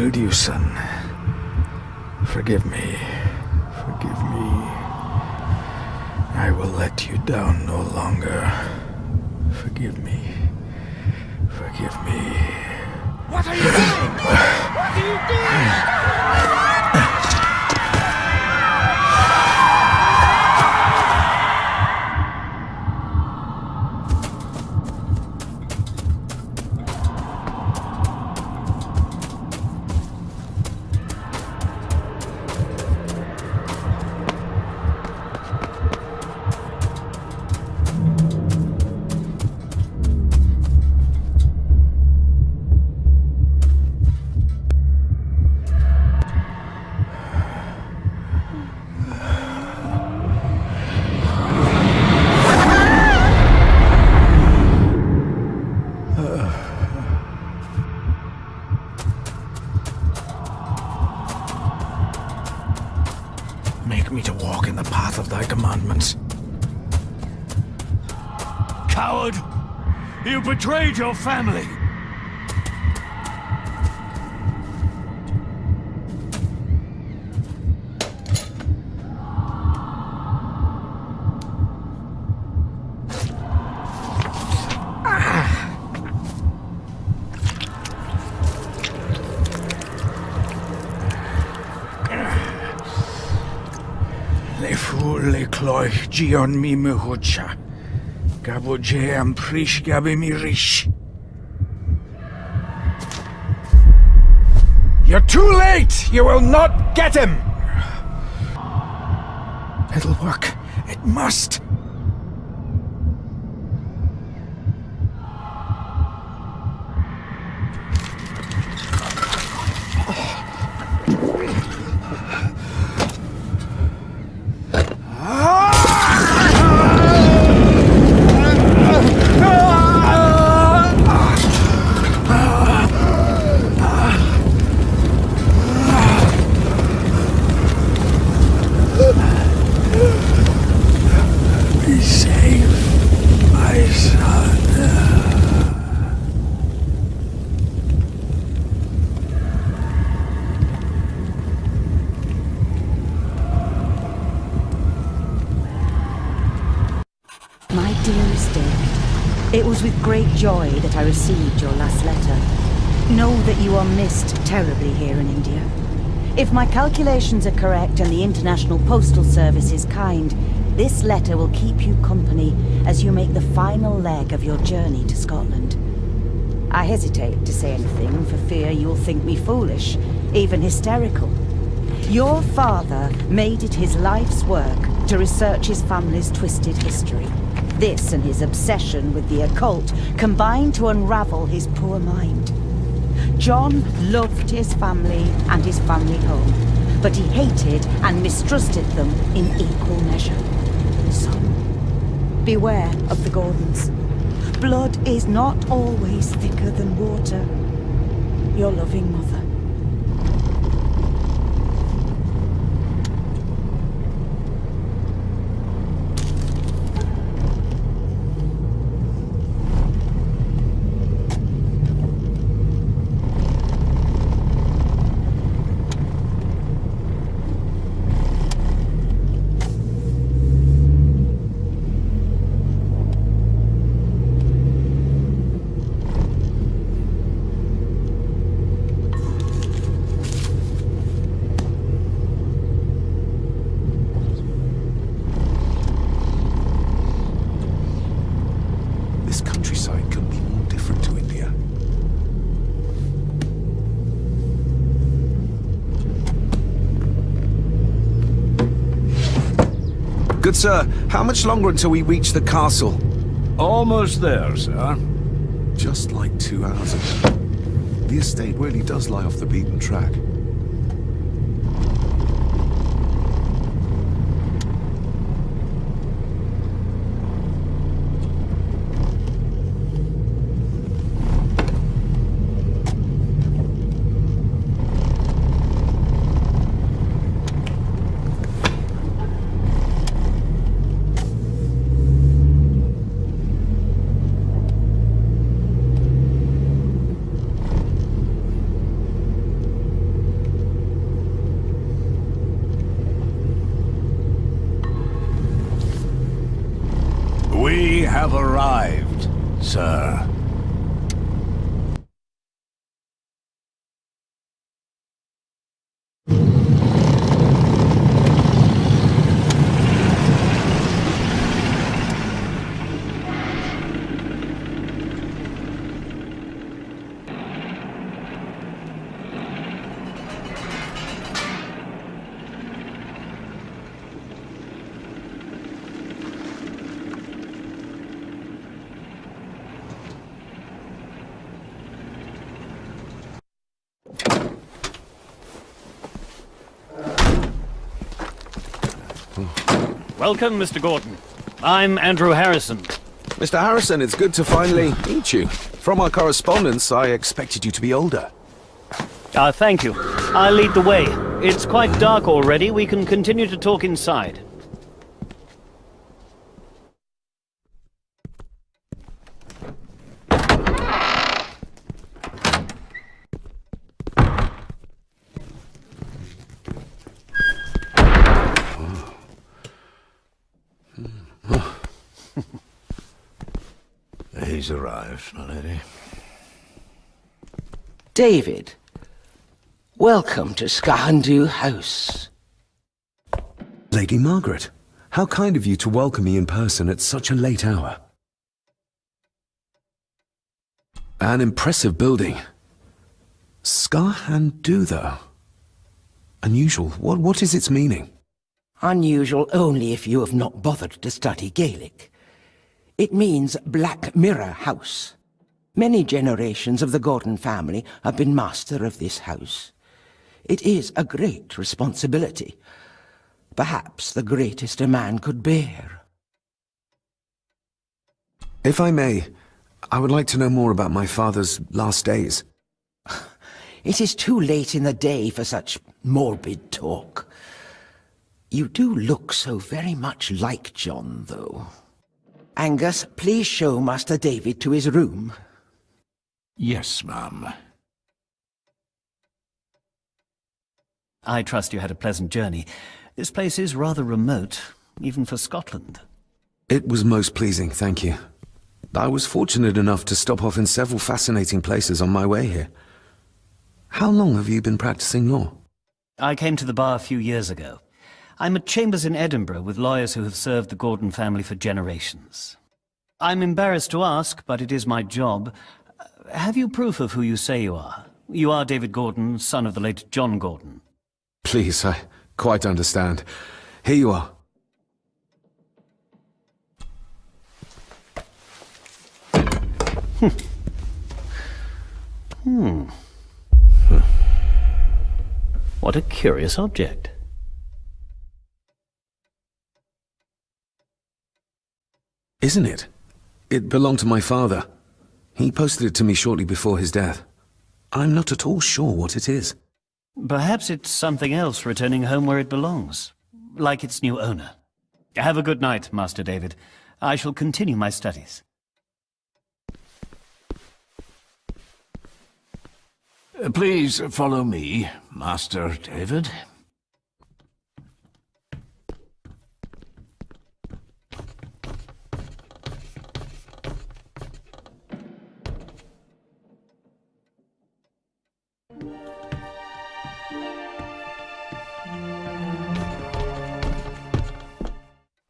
failed you, son. Forgive me. Forgive me. I will let you down no longer. Forgive me. Forgive me. What are you doing? What are you doing? Make me to walk in the path of thy commandments. Coward! You betrayed your family! Le ful le cloich gion mi mehucha. Gaboje am prish gabe mi rish. You're too late! You will not get him! It'll work. It must. Be safe, my son. My dearest David, it was with great joy that I received your last letter. Know that you are missed terribly here in India. If my calculations are correct and the International Postal Service is kind, this letter will keep you company as you make the final leg of your journey to Scotland. I hesitate to say anything for fear you'll think me foolish, even hysterical. Your father made it his life's work to research his family's twisted history. This and his obsession with the occult combined to unravel his poor mind. John loved his family and his family home, but he hated and mistrusted them in equal measure. Son, beware of the Gordons. Blood is not always thicker than water. Your loving mother. This countryside couldn't be more different to India. Good sir, how much longer until we reach the castle? Almost there, sir. Just like 2 hours ago. The estate really does lie off the beaten track. have arrived, sir. Welcome, Mr. Gordon. I'm Andrew Harrison. Mr. Harrison, it's good to finally meet you. From our correspondence, I expected you to be older. Thank you. I'll lead the way. It's quite dark already. We can continue to talk inside. He's arrived, my lady. David, welcome to Skahandu House. Lady Margaret, how kind of you to welcome me in person at such a late hour. An impressive building. Skahandu, though. Unusual. What is its meaning? Unusual only if you have not bothered to study Gaelic. It means Black Mirror House. Many generations of the Gordon family have been master of this house. It is a great responsibility. Perhaps the greatest a man could bear. If I may, I would like to know more about my father's last days. It is too late in the day for such morbid talk. You do look so very much like John, though. Angus, please show Master David to his room. Yes, ma'am. I trust you had a pleasant journey. This place is rather remote, even for Scotland. It was most pleasing, thank you. I was fortunate enough to stop off in several fascinating places on my way here. How long have you been practicing law? I came to the bar a few years ago. I'm at chambers in Edinburgh with lawyers who have served the Gordon family for generations. I'm embarrassed to ask, but it is my job. Have you proof of who you say you are? You are David Gordon, son of the late John Gordon. Please, I quite understand. Here you are. What a curious object. Isn't it? It belonged to my father. He posted it to me shortly before his death. I'm not at all sure what it is. Perhaps it's something else returning home where it belongs, like its new owner. Have a good night, Master David. I shall continue my studies. Please follow me, Master David.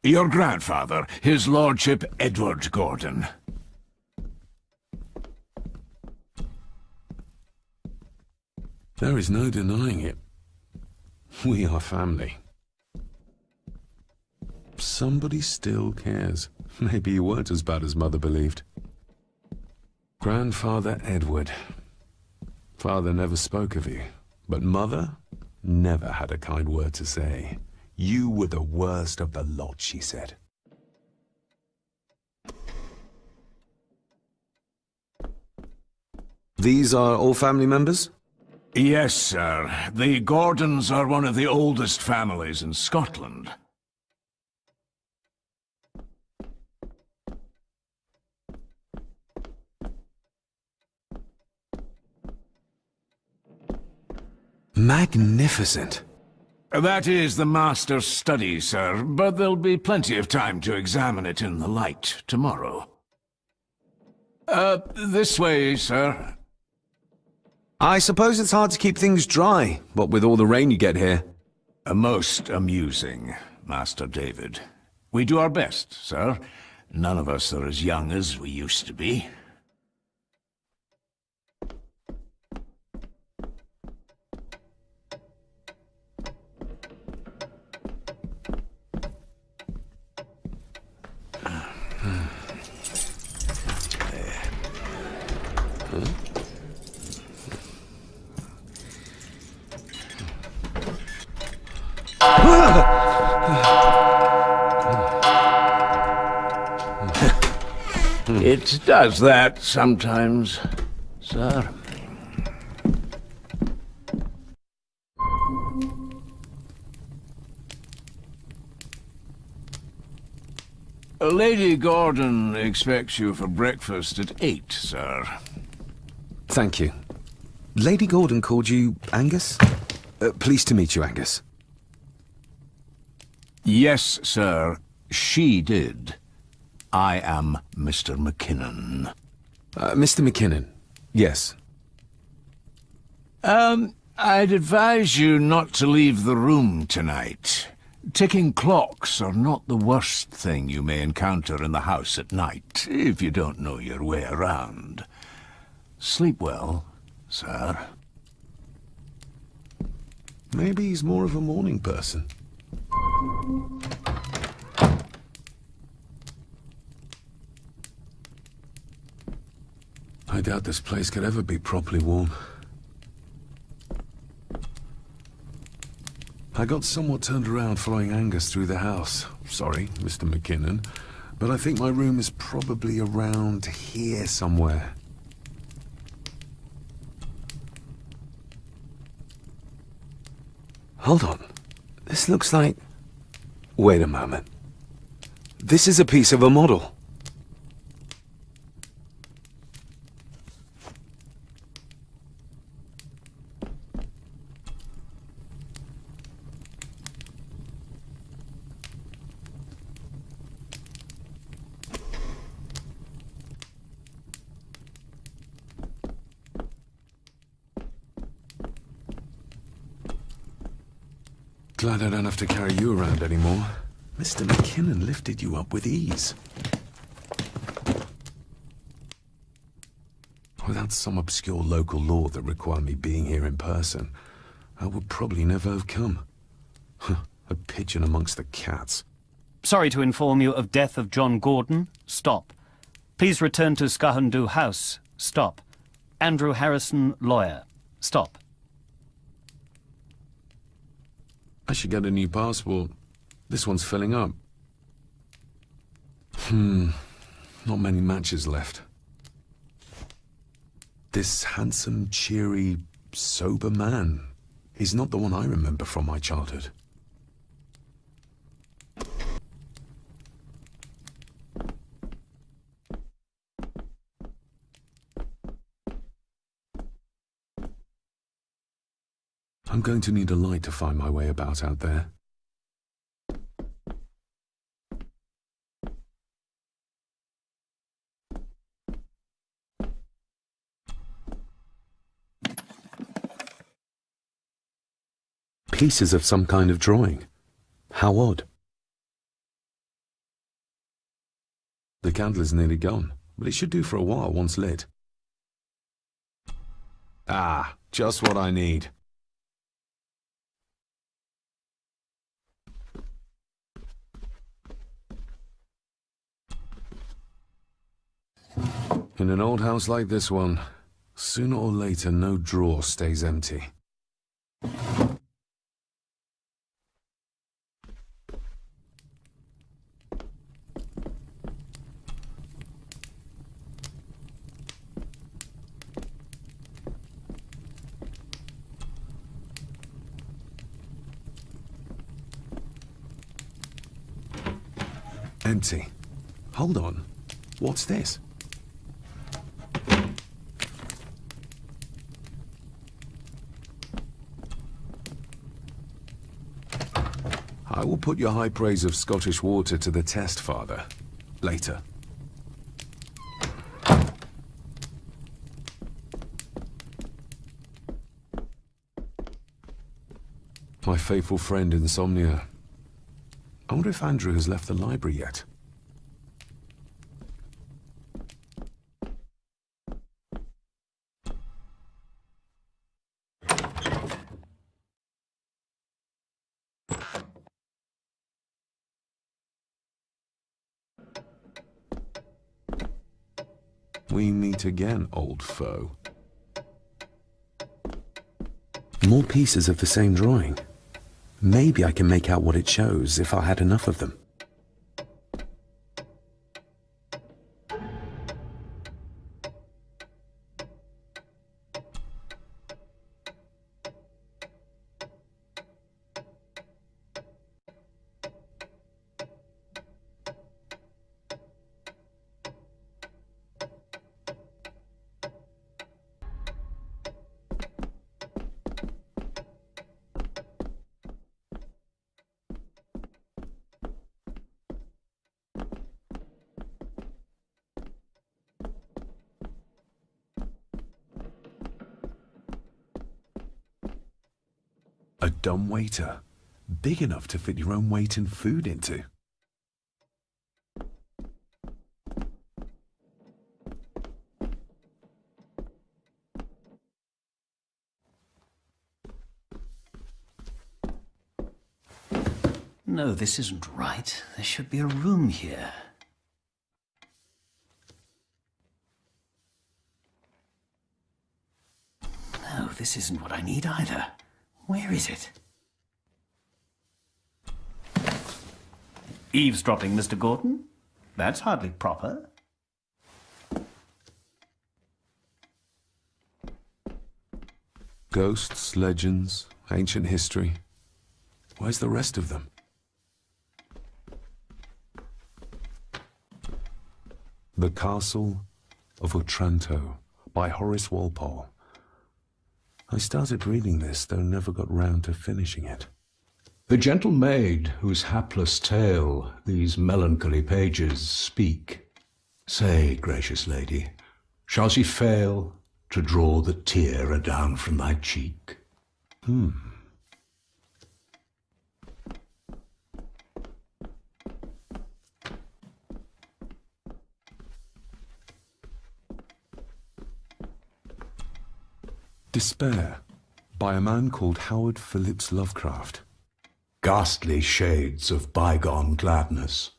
Your grandfather, his lordship Edward Gordon. There is no denying it. We are family. Somebody still cares. Maybe you weren't as bad as Mother believed. Grandfather Edward. Father never spoke of you, but Mother never had a kind word to say. You were the worst of the lot, she said. These are all family members? Yes, sir. The Gordons are one of the oldest families in Scotland. Magnificent. That is the Master's study, sir, but there'll be plenty of time to examine it in the light tomorrow. This way, sir. I suppose it's hard to keep things dry, what with all the rain you get here. Most amusing, Master David. We do our best, sir. None of us are as young as we used to be. It does that sometimes, sir. Lady Gordon expects you for breakfast at 8, sir. Thank you. Lady Gordon called you Angus? Pleased to meet you, Angus. Yes, sir. She did. I am Mr. McKinnon. Mr. McKinnon, yes. I'd advise you not to leave the room tonight. Ticking clocks are not the worst thing you may encounter in the house at night, if you don't know your way around. Sleep well, sir. Maybe he's more of a morning person. I doubt this place could ever be properly warm. I got somewhat turned around following Angus through the house. Sorry, Mr. McKinnon, but I think my room is probably around here somewhere. Hold on. This looks like... Wait a moment. This is a piece of a model. Glad I don't have to carry you around anymore. Mr. McKinnon lifted you up with ease. Without some obscure local law that required me being here in person, I would probably never have come. A pigeon amongst the cats. Sorry to inform you of death of John Gordon. Stop. Please return to Skahandu House. Stop. Andrew Harrison, lawyer. Stop. I should get a new passport. This one's filling up. Not many matches left. This handsome, cheery, sober man is not the one I remember from my childhood. I'm going to need a light to find my way about out there. Pieces of some kind of drawing. How odd. The candle is nearly gone, but it should do for a while once lit. Ah, just what I need. In an old house like this one, sooner or later no drawer stays empty. Empty. Hold on. What's this? I will put your high praise of Scottish water to the test, Father. Later. My faithful friend Insomnia. I wonder if Andrew has left the library yet. We meet again, old foe. More pieces of the same drawing. Maybe I can make out what it shows if I had enough of them. A dumb waiter, big enough to fit your own weight and food into. No, this isn't right. There should be a room here. No, this isn't what I need either. Where is it? Eavesdropping, Mr. Gordon? That's hardly proper. Ghosts, legends, ancient history. Where's the rest of them? The Castle of Otranto by Horace Walpole. I started reading this, though never got round to finishing it. The gentle maid whose hapless tale these melancholy pages speak. Say, gracious lady, shall she fail to draw the tear adown from thy cheek? Despair, by a man called Howard Phillips Lovecraft. Ghastly shades of bygone gladness,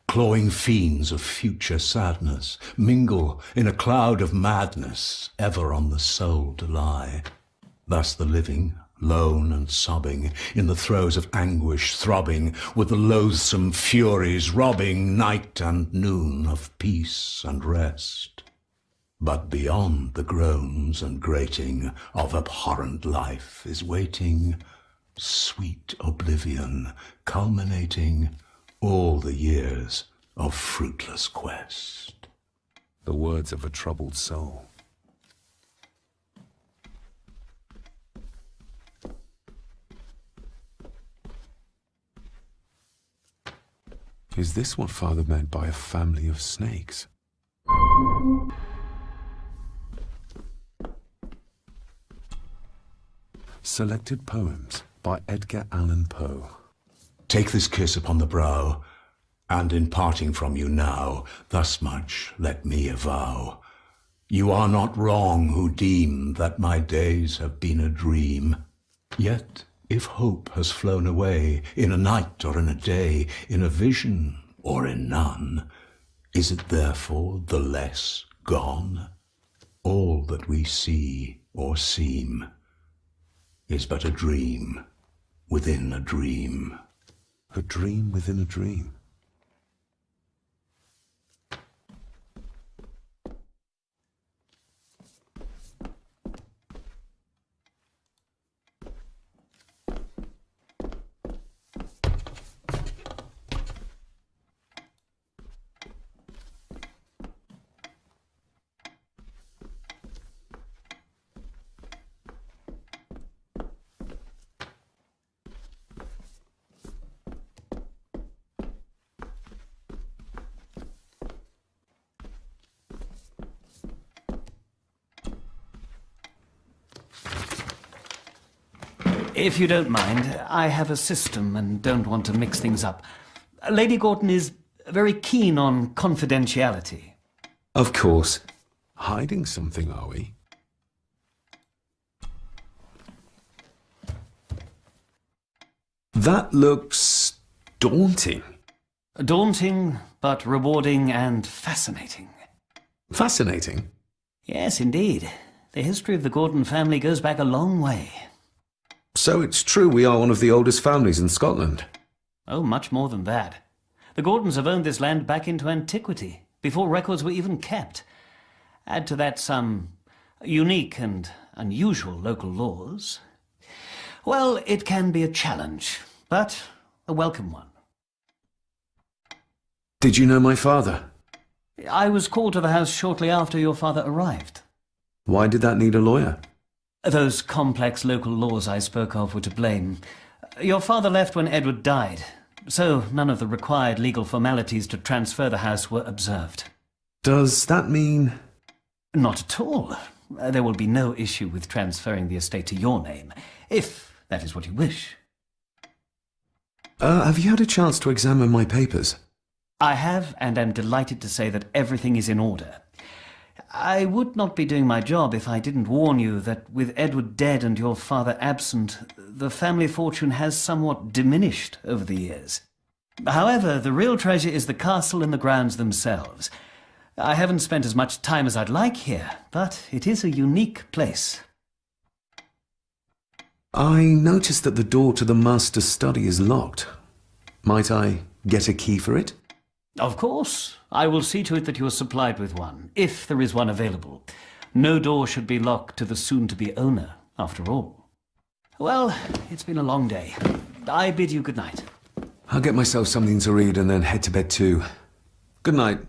clawing fiends of future sadness, mingle in a cloud of madness, ever on the soul to lie. Thus the living, lone and sobbing, in the throes of anguish throbbing, with the loathsome furies robbing night and noon of peace and rest. But beyond the groans and grating of abhorrent life is waiting sweet oblivion, culminating all the years of fruitless quest. The words of a troubled soul. Is this what Father meant by a family of snakes? Selected Poems by Edgar Allan Poe. Take this kiss upon the brow, and in parting from you now, thus much let me avow. You are not wrong who deem that my days have been a dream. Yet, if hope has flown away, in a night or in a day, in a vision or in none, is it therefore the less gone? All that we see or seem is but a dream within a dream. A dream within a dream. If you don't mind, I have a system and don't want to mix things up. Lady Gordon is very keen on confidentiality. Of course. Hiding something, are we? That looks daunting. Daunting, but rewarding and fascinating. Fascinating. Yes, indeed. The history of the Gordon family goes back a long way. So it's true we are one of the oldest families in Scotland. Oh, much more than that. The Gordons have owned this land back into antiquity, before records were even kept. Add to that some unique and unusual local laws. Well, it can be a challenge, but a welcome one. Did you know my father? I was called to the house shortly after your father arrived. Why did that need a lawyer? Those complex local laws I spoke of were to blame. Your father left when Edward died, so none of the required legal formalities to transfer the house were observed. Does that mean... Not at all. There will be no issue with transferring the estate to your name, if that is what you wish. Have you had a chance to examine my papers? I have, and am delighted to say that everything is in order. I would not be doing my job if I didn't warn you that with Edward dead and your father absent, the family fortune has somewhat diminished over the years. However, the real treasure is the castle and the grounds themselves. I haven't spent as much time as I'd like here, but it is a unique place. I noticed that the door to the master's study is locked. Might I get a key for it? Of course. I will see to it that you are supplied with one, if there is one available. No door should be locked to the soon-to-be owner, after all. Well, it's been a long day. I bid you good night. I'll get myself something to read and then head to bed too. Good night.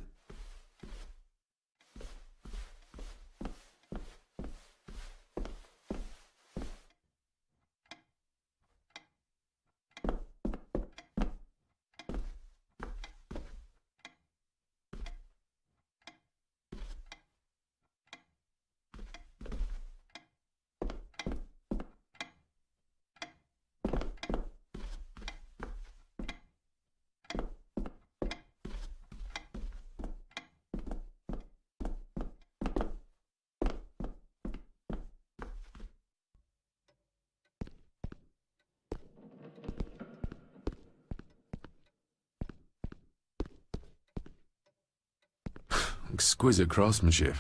Exquisite craftsmanship.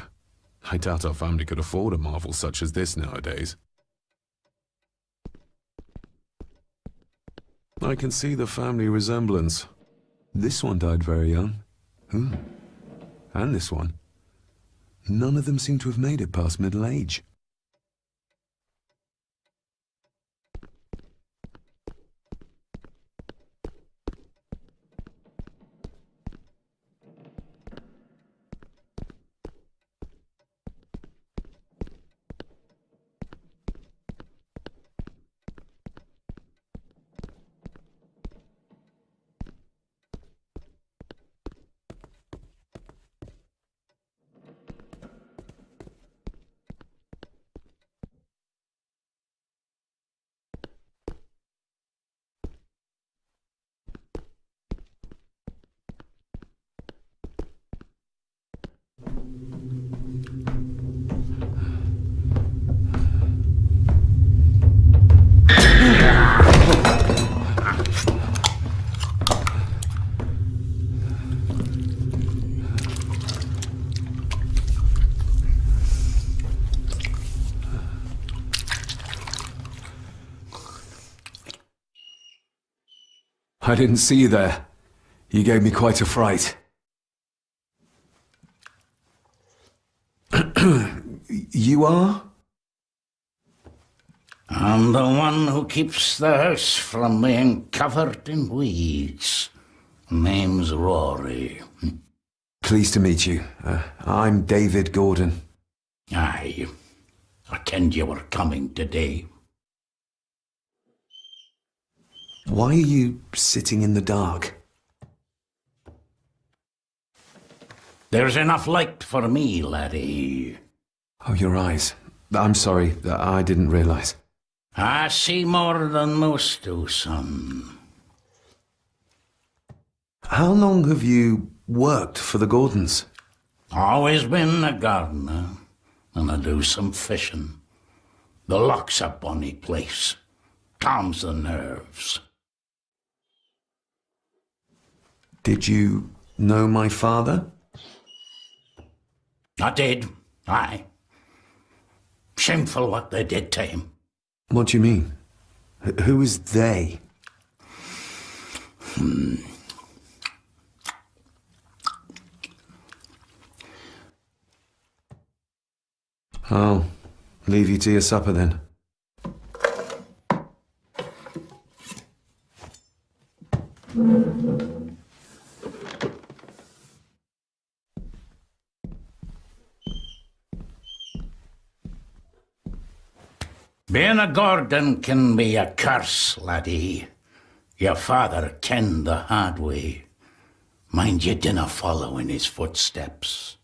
I doubt our family could afford a marvel such as this nowadays. I can see the family resemblance. This one died very young. And this one. None of them seem to have made it past middle age. I didn't see you there. You gave me quite a fright. You are? I'm the one who keeps the house from being covered in weeds. Name's Rory. Pleased to meet you. I'm David Gordon. Aye. I kenned you were coming today. Why are you sitting in the dark? There's enough light for me, laddie. Oh, your eyes. I'm sorry, I didn't realize. I see more than most do, son. How long have you worked for the Gordons? Always been a gardener, and I do some fishing. The loch's a bonny place. Calms the nerves. Did you know my father? I did, aye. Shameful what they did to him. What do you mean? Who is they? I'll leave you to your supper then. Being a Gordon can be a curse, laddie. Your father kenned the hard way. Mind you dinna follow in his footsteps.